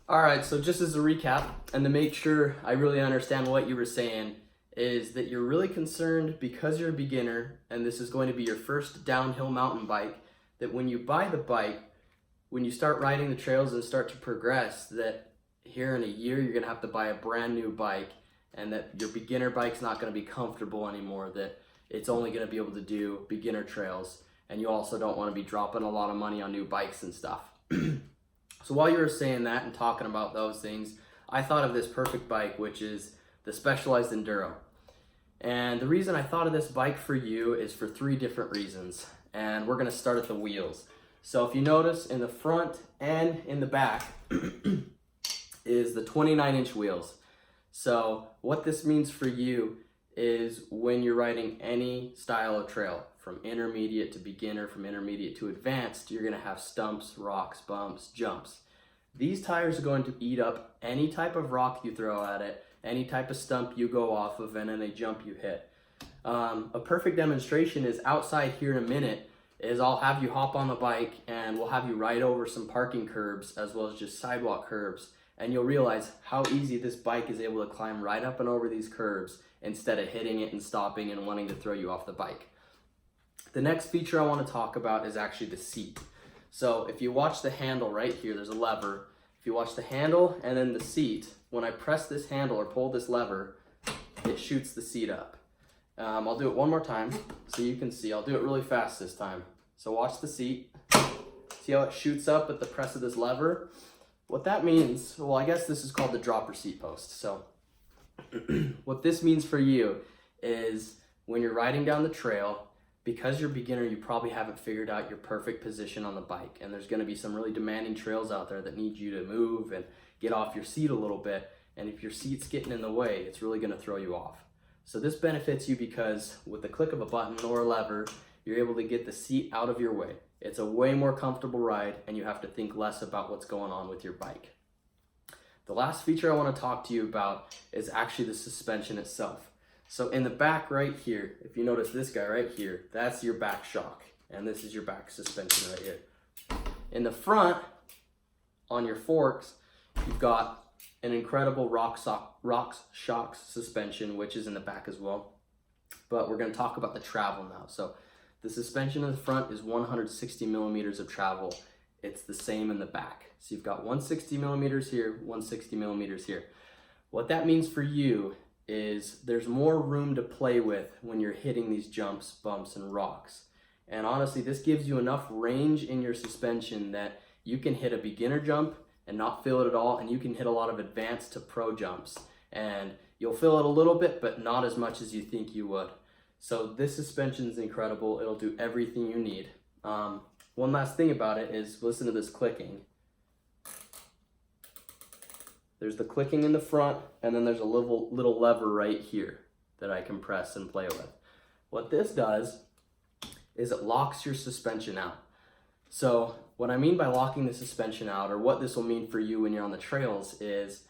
All right, so just as a recap, and to make sure I really understand what you were saying, is that you're really concerned because you're a beginner and this is going to be your first downhill mountain bike, that when you buy the bike, when you start riding the trails and start to progress, that here in a year you're gonna have to buy a brand new bike and that your beginner bike's not gonna be comfortable anymore, that it's only gonna be able to do beginner trails, and you also don't wanna be dropping a lot of money on new bikes and stuff. So while you were saying that and talking about those things, I thought of this perfect bike, which is the Specialized Enduro. And the reason I thought of this bike for you is for 3 different reasons. And we're gonna start at the wheels. So if you notice, in the front and in the back is the 29-inch wheels. So what this means for you is when you're riding any style of trail, from intermediate to beginner, from intermediate to advanced, you're gonna have stumps, rocks, bumps, jumps. These tires are going to eat up any type of rock you throw at it, any type of stump you go off of, and any jump you hit. A perfect demonstration is outside here in a minute, is I'll have you hop on the bike and we'll have you ride over some parking curbs as well as just sidewalk curbs, and you'll realize how easy this bike is able to climb right up and over these curbs instead of hitting it and stopping and wanting to throw you off the bike. The next feature I want to talk about is actually the seat. So if you watch the handle right here, there's a lever. If you watch the handle and then the seat, when I press this handle or pull this lever, it shoots the seat up. I'll do it one more time so you can see. I'll do it really fast this time. So watch the seat. See how it shoots up at the press of this lever? What that means, well, I guess this is called the dropper seat post. So what this means for you is when you're riding down the trail, because you're a beginner, you probably haven't figured out your perfect position on the bike. And there's gonna be some really demanding trails out there that need you to move and get off your seat a little bit. And if your seat's getting in the way, it's really gonna throw you off. So this benefits you because with the click of a button or a lever, you're able to get the seat out of your way. It's a way more comfortable ride and you have to think less about what's going on with your bike. The last feature I wanna talk to you about is actually the suspension itself. So in the back right here, if you notice this guy right here, that's your back shock. And this is your back suspension right here. In the front, on your forks, you've got an incredible RockShox suspension, which is in the back as well. But we're gonna talk about the travel now. So the suspension in the front is 160 millimeters of travel. It's the same in the back. So you've got 160 millimeters here, 160 millimeters here. What that means for you is there's more room to play with when you're hitting these jumps, bumps, and rocks. And honestly, this gives you enough range in your suspension that you can hit a beginner jump and not feel it at all, and you can hit a lot of advanced to pro jumps. And you'll feel it a little bit, but not as much as you think you would. So this suspension is incredible. It'll do everything you need. One last thing about it is listen to this clicking. There's the clicking in the front, and then there's a little lever right here that I can press and play with. What this does is it locks your suspension out. So what I mean by locking the suspension out, or what this will mean for you when you're on the trails, is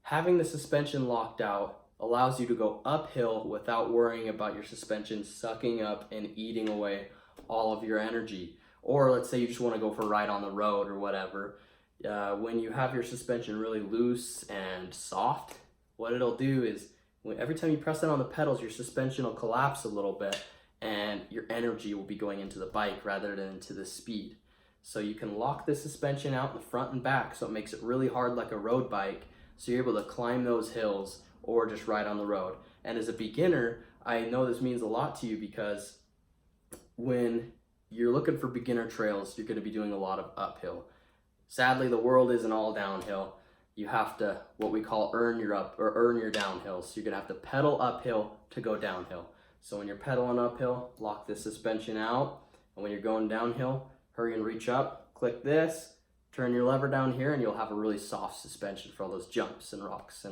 having the suspension locked out allows you to go uphill without worrying about your suspension sucking up and eating away all of your energy. Or let's say you just want to go for a ride on the road or whatever. When you have your suspension really loose and soft, what it'll do is every time you press down on the pedals, your suspension will collapse a little bit and your energy will be going into the bike rather than into the speed. So you can lock the suspension out in the front and back, so it makes it really hard like a road bike, so you're able to climb those hills or just ride on the road. And as a beginner, I know this means a lot to you because when you're looking for beginner trails, you're going to be doing a lot of uphill. Sadly, the world isn't all downhill. You have to, what we call, earn your downhill. So you're gonna have to pedal uphill to go downhill. So when you're pedaling uphill, lock the suspension out. And when you're going downhill, hurry and reach up, click this, turn your lever down here, and you'll have a really soft suspension for all those jumps and rocks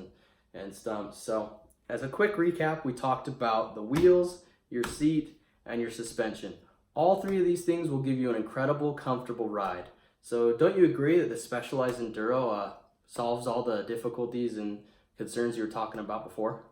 and stumps. So as a quick recap, we talked about the wheels, your seat, and your suspension. All 3 of these things will give you an incredible, comfortable ride. So don't you agree that the Specialized Enduro solves all the difficulties and concerns you were talking about before?